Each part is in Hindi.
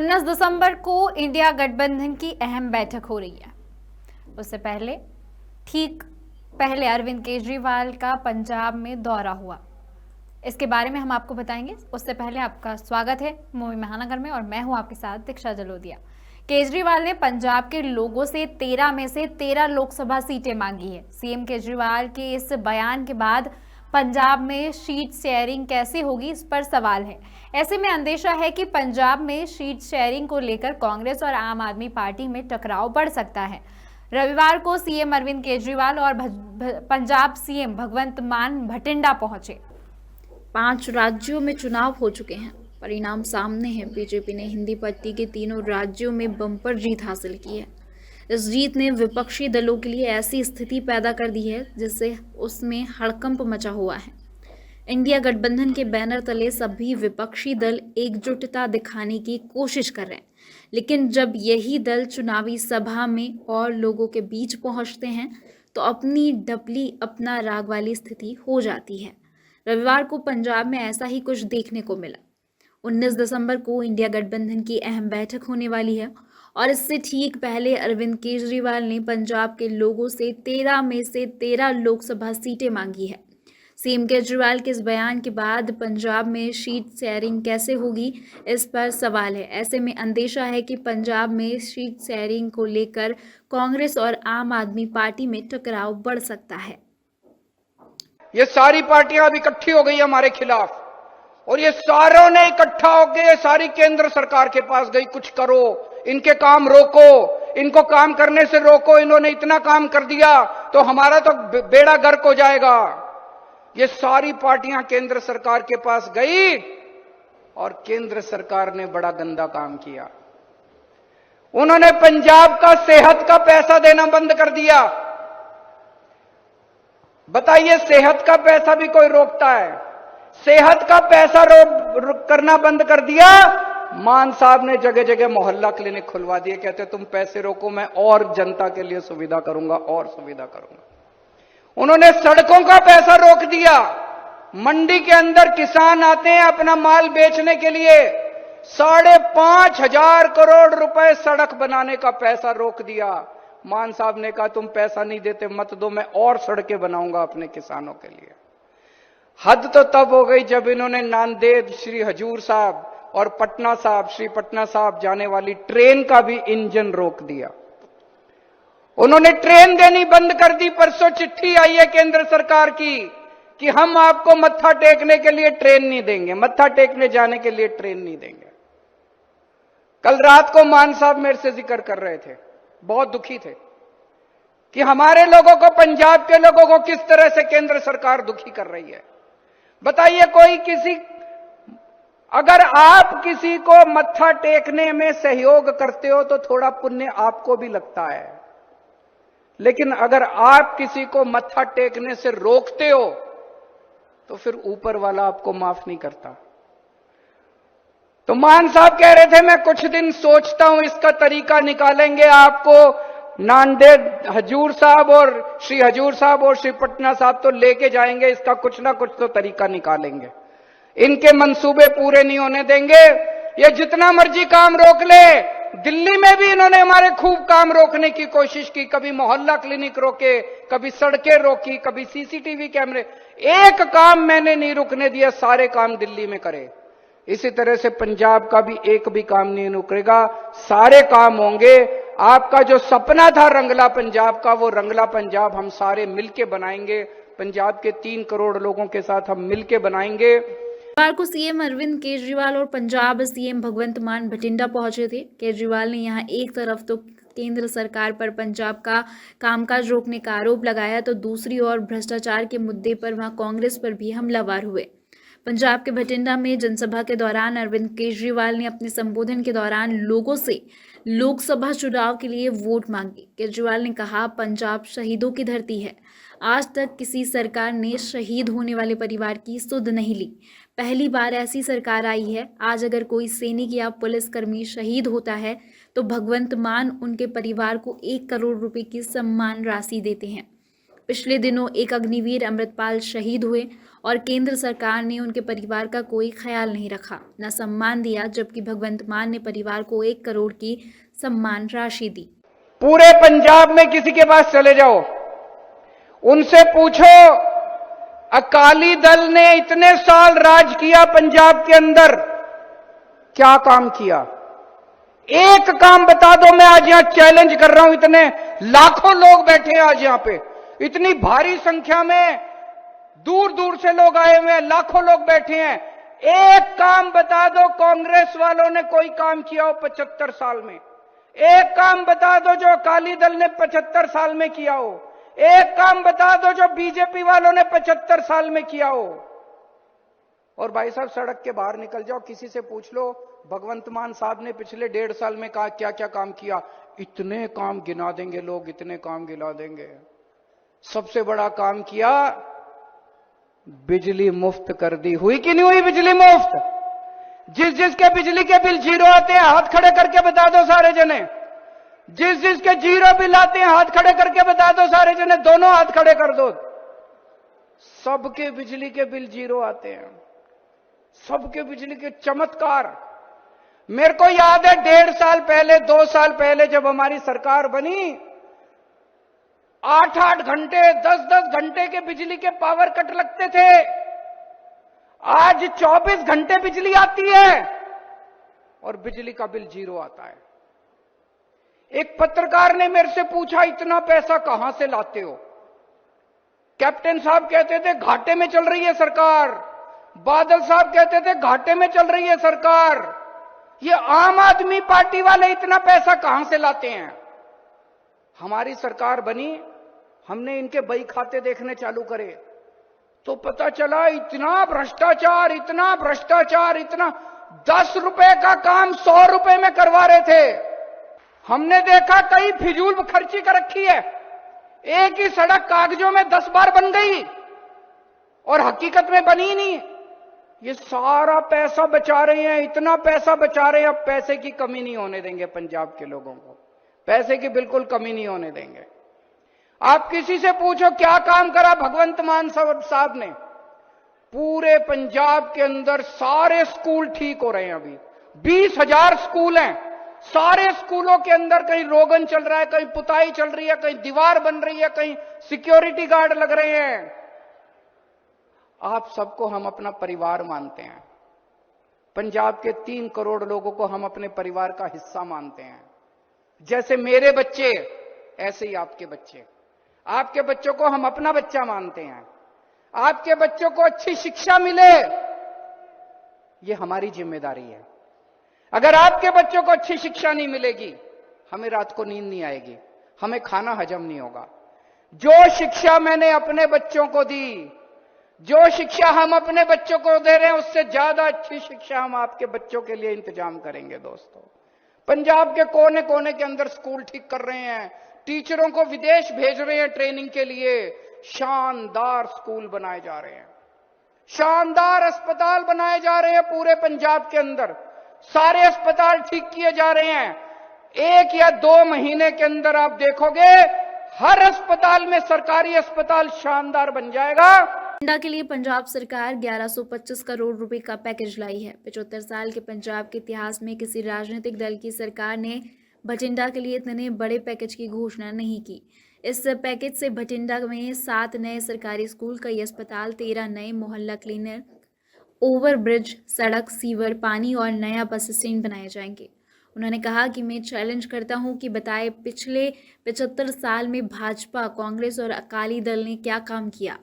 19 दिसंबर को इंडिया गठबंधन की अहम बैठक हो रही है। उससे ठीक पहले अरविंद केजरीवाल का पंजाब में दौरा हुआ। इसके बारे में हम आपको बताएंगे। उससे पहले आपका स्वागत है मूवी महानगर में और मैं हूं आपके साथ दीक्षा जलोदिया। केजरीवाल ने पंजाब के लोगों से 13 में से 13 लोकसभा सीटें मांगी है। सीएम केजरीवाल के इस बयान के बाद पंजाब में सीट शेयरिंग कैसे होगी, इस पर सवाल है। ऐसे में अंदेशा है कि पंजाब में सीट शेयरिंग को लेकर कांग्रेस और आम आदमी पार्टी में टकराव बढ़ सकता है। रविवार को सीएम अरविंद केजरीवाल और पंजाब सीएम भगवंत मान भटिंडा पहुंचे। 5 राज्यों में चुनाव हो चुके हैं, परिणाम सामने हैं। बीजेपी ने हिंदी पट्टी के तीनों राज्यों में बम्पर जीत हासिल की है। इस जीत ने विपक्षी दलों के लिए ऐसी स्थिति पैदा कर दी है जिससे उसमें हड़कंप मचा हुआ है। इंडिया गठबंधन के बैनर तले सभी विपक्षी दल एकजुटता दिखाने की कोशिश कर रहे हैं, लेकिन जब यही दल चुनावी सभा में और लोगों के बीच पहुंचते हैं तो अपनी डपली अपना राग वाली स्थिति हो जाती है। रविवार को पंजाब में ऐसा ही कुछ देखने को मिला। 19 दिसंबर को इंडिया गठबंधन की अहम बैठक होने वाली है और इससे ठीक पहले अरविंद केजरीवाल ने पंजाब के लोगों से 13 में से 13 लोकसभा सीटें मांगी है। सीएम केजरीवाल के इस बयान के बाद पंजाब में सीट शेयरिंग कैसे होगी, इस पर सवाल है। ऐसे में अंदेशा है कि पंजाब में सीट शेयरिंग को लेकर कांग्रेस और आम आदमी पार्टी में टकराव बढ़ सकता है। ये सारी पार्टियां अब इकट्ठी हो गई हमारे खिलाफ और ये सारों ने इकट्ठा होकर सारी केंद्र सरकार के पास गई, कुछ करो, इनके काम रोको, इनको काम करने से रोको, इन्होंने इतना काम कर दिया तो हमारा तो बेड़ा गर्क हो जाएगा। ये सारी पार्टियां केंद्र सरकार के पास गई और केंद्र सरकार ने बड़ा गंदा काम किया। उन्होंने पंजाब का सेहत का पैसा देना बंद कर दिया। बताइए, सेहत का पैसा भी कोई रोकता है? सेहत का पैसा करना बंद कर दिया। मान साहब ने जगह जगह मोहल्ला क्लिनिक खुलवा दिए, कहते तुम पैसे रोको, मैं और जनता के लिए सुविधा करूंगा और सुविधा करूंगा। उन्होंने सड़कों का पैसा रोक दिया। मंडी के अंदर किसान आते हैं अपना माल बेचने के लिए, 5,500 करोड़ रुपए सड़क बनाने का पैसा रोक दिया। मान साहब ने कहा तुम पैसा नहीं देते मत दो, मैं और सड़कें बनाऊंगा अपने किसानों के लिए। हद तो तब हो गई जब इन्होंने नांदेड़ श्री हजूर साहब और पटना साहब श्री पटना साहब जाने वाली ट्रेन का भी इंजन रोक दिया। उन्होंने ट्रेन देनी बंद कर दी। परसों चिट्ठी आई है केंद्र सरकार की कि हम आपको मत्था टेकने के लिए ट्रेन नहीं देंगे, मत्था टेकने जाने के लिए ट्रेन नहीं देंगे। कल रात को मान साहब मेरे से जिक्र कर रहे थे, बहुत दुखी थे कि हमारे लोगों को, पंजाब के लोगों को किस तरह से केंद्र सरकार दुखी कर रही है। बताइए, अगर आप किसी को मत्था टेकने में सहयोग करते हो तो थोड़ा पुण्य आपको भी लगता है, लेकिन अगर आप किसी को मत्था टेकने से रोकते हो तो फिर ऊपर वाला आपको माफ नहीं करता। तो मान साहब कह रहे थे मैं कुछ दिन सोचता हूं, इसका तरीका निकालेंगे, आपको नांदेड़ हजूर साहब और श्री पटना साहब तो लेके जाएंगे, इसका कुछ ना कुछ तो तरीका निकालेंगे, इनके मंसूबे पूरे नहीं होने देंगे। ये जितना मर्जी काम रोक ले, दिल्ली में भी इन्होंने हमारे खूब काम रोकने की कोशिश की, कभी मोहल्ला क्लिनिक रोके, कभी सड़कें रोकी, कभी सीसीटीवी कैमरे, एक काम मैंने नहीं रुकने दिया, सारे काम दिल्ली में करे। इसी तरह से पंजाब का भी एक भी काम नहीं रुकेगा, सारे काम होंगे। आपका जो सपना था रंगला पंजाब का, वो रंगला पंजाब हम सारे मिलके बनाएंगे। पंजाब के 3 करोड़ लोगों के साथ हम मिलके बनाएंगे। रविवार को सीएम अरविंद केजरीवाल और पंजाब सीएम भगवंत मान भटिंडा पहुंचे थे। केजरीवाल ने यहां एक तरफ तो केंद्र सरकार पर पंजाब का कामकाज रोकने का आरोप लगाया, तो दूसरी ओर भ्रष्टाचार के मुद्दे पर वहां कांग्रेस पर भी हमलावर हुए। पंजाब के भटिंडा में जनसभा के दौरान अरविंद केजरीवाल ने अपने संबोधन के दौरान लोगों से लोकसभा चुनाव के लिए वोट मांगी। केजरीवाल ने कहा, पंजाब शहीदों की धरती है। आज तक किसी सरकार ने शहीद होने वाले परिवार की सुध नहीं ली। पहली बार ऐसी सरकार आई है। आज अगर कोई सैनिक या पुलिसकर्मी शहीद होता है तो भगवंत मान उनके परिवार को 1 करोड़ रुपए की सम्मान राशि देते हैं। पिछले दिनों एक अग्निवीर अमृतपाल शहीद हुए और केंद्र सरकार ने उनके परिवार का कोई ख्याल नहीं रखा, न सम्मान दिया, जबकि भगवंत मान ने परिवार को 1 करोड़ की सम्मान राशि दी। पूरे पंजाब में किसी के पास चले जाओ, उनसे पूछो अकाली दल ने इतने साल राज किया पंजाब के अंदर, क्या काम किया? एक काम बता दो। मैं आज यहां चैलेंज कर रहा हूं, इतने लाखों लोग बैठे हैं आज यहां पे, इतनी भारी संख्या में दूर दूर से लोग आए हुए हैं, लाखों लोग बैठे हैं। एक काम बता दो कांग्रेस वालों ने कोई काम किया हो 75 साल में। एक काम बता दो जो अकाली दल ने 75 साल में किया हो। एक काम बता दो जो बीजेपी वालों ने 75 साल में किया हो। और भाई साहब सड़क के बाहर निकल जाओ, किसी से पूछ लो भगवंत मान साहब ने पिछले 1.5 साल में क्या क्या काम किया, इतने काम गिना देंगे लोग, इतने काम गिना देंगे। सबसे बड़ा काम किया, बिजली मुफ्त कर दी। हुई कि नहीं हुई बिजली मुफ्त? जिसके बिजली के बिल 0 आते हैं हाथ खड़े करके बता दो सारे जने। जिसके 0 बिल आते हैं हाथ खड़े करके बता दो सारे जने, दोनों हाथ खड़े कर दो। सबके बिजली के बिल 0 आते हैं, सबके बिजली के चमत्कार। मेरे को याद है 1.5 साल पहले, 2 साल पहले जब हमारी सरकार बनी, 8-8 घंटे 10-10 घंटे के बिजली के पावर कट लगते थे। आज 24 घंटे बिजली आती है और बिजली का बिल 0 आता है। एक पत्रकार ने मेरे से पूछा इतना पैसा कहां से लाते हो? कैप्टन साहब कहते थे घाटे में चल रही है सरकार, बादल साहब कहते थे घाटे में चल रही है सरकार, ये आम आदमी पार्टी वाले इतना पैसा कहां से लाते हैं? हमारी सरकार बनी, हमने इनके बही खाते देखने चालू करे तो पता चला इतना भ्रष्टाचार, इतना भ्रष्टाचार, इतना 10 रुपए का काम 100 रुपए में करवा रहे थे। हमने देखा कई फिजूल खर्ची कर रखी है, एक ही सड़क कागजों में 10 बार बन गई और हकीकत में बनी नहीं। ये सारा पैसा बचा रहे हैं, इतना पैसा बचा रहे हैं, अब पैसे की कमी नहीं होने देंगे पंजाब के लोगों को, पैसे की बिल्कुल कमी नहीं होने देंगे। आप किसी से पूछो क्या काम करा भगवंत मान साहब ने? पूरे पंजाब के अंदर सारे स्कूल ठीक हो रहे हैं। अभी 20,000 स्कूल हैं, सारे स्कूलों के अंदर कहीं रोगन चल रहा है, कहीं पुताई चल रही है, कहीं दीवार बन रही है, कहीं सिक्योरिटी गार्ड लग रहे हैं। आप सबको हम अपना परिवार मानते हैं, पंजाब के 3 करोड़ लोगों को हम अपने परिवार का हिस्सा मानते हैं। जैसे मेरे बच्चे ऐसे ही आपके बच्चे, आपके बच्चों को हम अपना बच्चा मानते हैं। आपके बच्चों को अच्छी शिक्षा मिले, ये हमारी जिम्मेदारी है। अगर आपके बच्चों को अच्छी शिक्षा नहीं मिलेगी, हमें रात को नींद नहीं आएगी, हमें खाना हजम नहीं होगा। जो शिक्षा मैंने अपने बच्चों को दी, जो शिक्षा हम अपने बच्चों को दे रहे हैं, उससे ज्यादा अच्छी शिक्षा हम आपके बच्चों के लिए इंतजाम करेंगे। दोस्तों, पंजाब के कोने कोने के अंदर स्कूल ठीक कर रहे हैं, टीचरों को विदेश भेज रहे हैं ट्रेनिंग के लिए, शानदार स्कूल बनाए जा रहे हैं, शानदार अस्पताल बनाए जा रहे हैं पूरे पंजाब के अंदर, सारे अस्पताल ठीक किए जा रहे हैं। 1 या 2 महीने के अंदर आप देखोगे हर अस्पताल में, सरकारी अस्पताल शानदार बन जाएगा। बठिंडा के लिए पंजाब सरकार 1125 करोड़ रुपए का पैकेज लाई है। 75 साल के पंजाब के इतिहास में किसी राजनीतिक दल की सरकार ने बठिंडा के लिए इतने बड़े पैकेज की घोषणा नहीं की। इस पैकेज से बठिंडा में 7 नए सरकारी स्कूल, कई अस्पताल, 13 नए मोहल्ला क्लिनिक, ओवरब्रिज, सड़क, सीवर, पानी और नया बस स्टैंड बनाए जाएंगे। उन्होंने कहा कि मैं चैलेंज करता हूं कि बताएं पिछले 75 साल में भाजपा, कांग्रेस और अकाली दल ने क्या काम किया।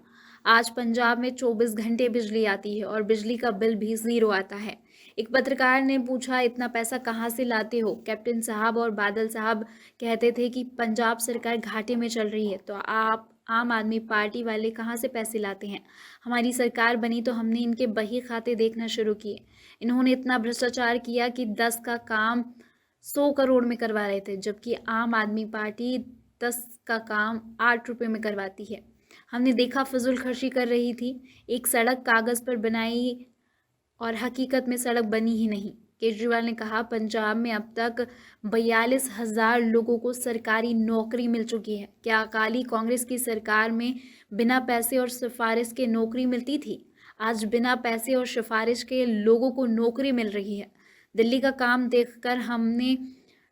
आज पंजाब में 24 घंटे बिजली आती है और बिजली का बिल भी 0 आता है। एक पत्रकार ने पूछा इतना पैसा कहां से लाते हो? कैप्टन साहब और बादल साहब कहते थे कि पंजाब सरकार घाटे में चल रही है, तो आप आम आदमी पार्टी वाले कहां से पैसे लाते हैं? हमारी सरकार बनी तो हमने इनके बही खाते देखना शुरू किए। इन्होंने इतना भ्रष्टाचार किया कि 10 का काम 100 करोड़ में करवा रहे थे, जबकि आम आदमी पार्टी 10 का काम 8 रुपये में करवाती है। हमने देखा फजूल खर्ची कर रही थी, एक सड़क कागज़ पर बनाई और हकीकत में सड़क बनी ही नहीं। केजरीवाल ने कहा, पंजाब में अब तक 42,000 लोगों को सरकारी नौकरी मिल चुकी है। क्या अकाली कांग्रेस की सरकार में बिना पैसे और सिफारिश के नौकरी मिलती थी? आज बिना पैसे और सिफारिश के लोगों को नौकरी मिल रही है। दिल्ली का काम देखकर हमने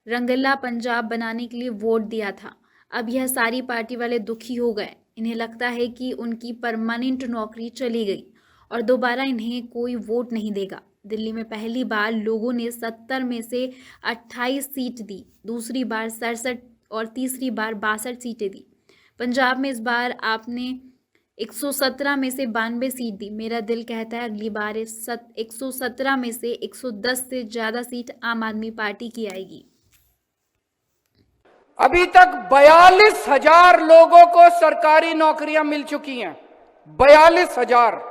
रंगीला पंजाब बनाने के लिए वोट दिया था। अब यह सारी पार्टी वाले दुखी हो गए। इन्हें लगता है कि उनकी परमानेंट नौकरी चली गई और दोबारा इन्हें कोई वोट नहीं देगा। दिल्ली में पहली बार लोगों ने 70 में से 28 सीट दी, दूसरी बार 67 और तीसरी बार 62 सीटें दी। पंजाब में इस बार आपने 117 में से 92 सीट दी। मेरा दिल कहता है अगली बार 117 में से 110 से ज़्यादा सीट आम आदमी पार्टी की आएगी। अभी तक 42,000 लोगों को सरकारी नौकरियां मिल चुकी हैं, 42,000।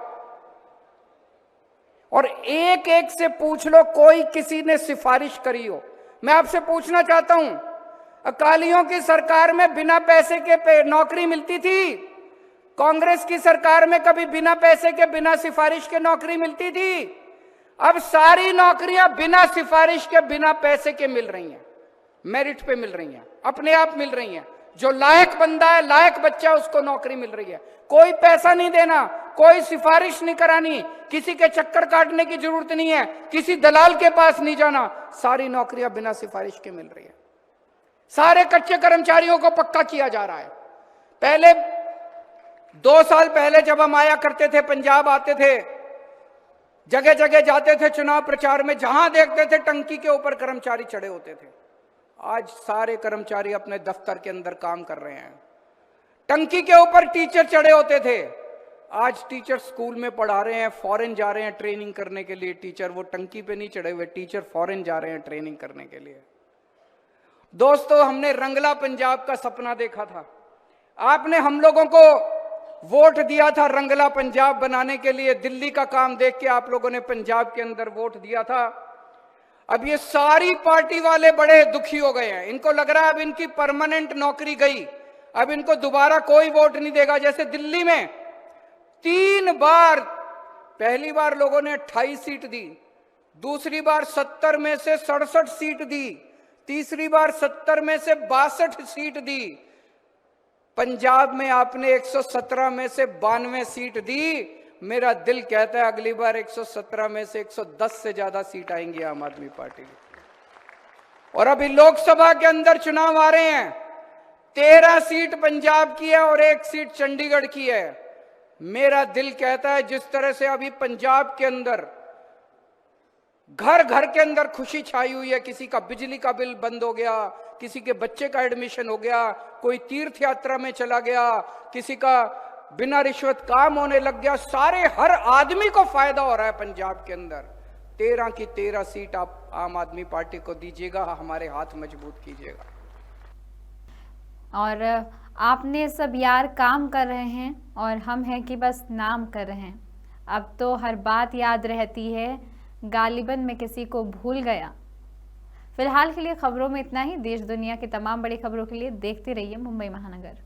और एक एक से पूछ लो, कोई किसी ने सिफारिश करी हो। मैं आपसे पूछना चाहता हूं, अकालियों की सरकार में बिना पैसे के नौकरी मिलती थी? कांग्रेस की सरकार में कभी बिना पैसे के, बिना सिफारिश के नौकरी मिलती थी? अब सारी नौकरियां बिना सिफारिश के, बिना पैसे के मिल रही हैं, मेरिट पे मिल रही हैं, अपने आप मिल रही हैं। जो लायक बंदा है, लायक बच्चा, उसको नौकरी मिल रही है। कोई पैसा नहीं देना, कोई सिफारिश नहीं करानी, किसी के चक्कर काटने की जरूरत नहीं है, किसी दलाल के पास नहीं जाना। सारी नौकरियां बिना सिफारिश के मिल रही है। सारे कच्चे कर्मचारियों को पक्का किया जा रहा है। पहले 2 साल पहले जब हम आया करते थे, पंजाब आते थे, जगह जगह जाते थे चुनाव प्रचार में, जहां देखते थे टंकी के ऊपर कर्मचारी चढ़े होते थे। आज सारे कर्मचारी अपने दफ्तर के अंदर काम कर रहे हैं। टंकी के ऊपर टीचर चढ़े होते थे, आज टीचर स्कूल में पढ़ा रहे हैं, फॉरेन जा रहे हैं ट्रेनिंग करने के लिए। टीचर वो टंकी पे नहीं चढ़े हुए, टीचर फॉरेन जा रहे हैं ट्रेनिंग करने के लिए। दोस्तों, हमने रंगला पंजाब का सपना देखा था। आपने हम लोगों को वोट दिया था रंगला पंजाब बनाने के लिए। दिल्ली का काम देख के आप लोगों ने पंजाब के अंदर वोट दिया था। अब ये सारी पार्टी वाले बड़े दुखी हो गए हैं। इनको लग रहा है अब इनकी परमानेंट नौकरी गई, अब इनको दोबारा कोई वोट नहीं देगा। जैसे दिल्ली में 3 बार, पहली बार लोगों ने 28 सीट दी, दूसरी बार 70 में से 67 सीट दी, तीसरी बार 70 में से 62 सीट दी। पंजाब में आपने 117 में से 92 सीट दी। मेरा दिल कहता है अगली बार 117 में से 110 से ज्यादा सीट आएंगी आम आदमी पार्टी की। और अभी लोकसभा के अंदर चुनाव आ रहे हैं, 13 सीट पंजाब की है और 1 सीट चंडीगढ़ की है। मेरा दिल कहता है जिस तरह से अभी पंजाब के अंदर घर घर के अंदर खुशी छाई हुई है, किसी का बिजली का बिल बंद हो गया, किसी के बच्चे का एडमिशन हो गया, कोई तीर्थ यात्रा में चला गया, किसी का बिना रिश्वत काम होने लग गया, सारे हर आदमी को फायदा हो रहा है पंजाब के अंदर। 13 की 13 सीट आप आम आदमी पार्टी को दीजिएगा, हमारे हाथ मजबूत कीजिएगा। और आपने सब यार काम कर रहे हैं और हम हैं कि बस नाम कर रहे हैं। अब तो हर बात याद रहती है, गालिबन में किसी को भूल गया। फिलहाल के लिए खबरों में इतना ही। देश दुनिया की तमाम बड़ी खबरों के लिए देखते रहिए मुंबई महानगर।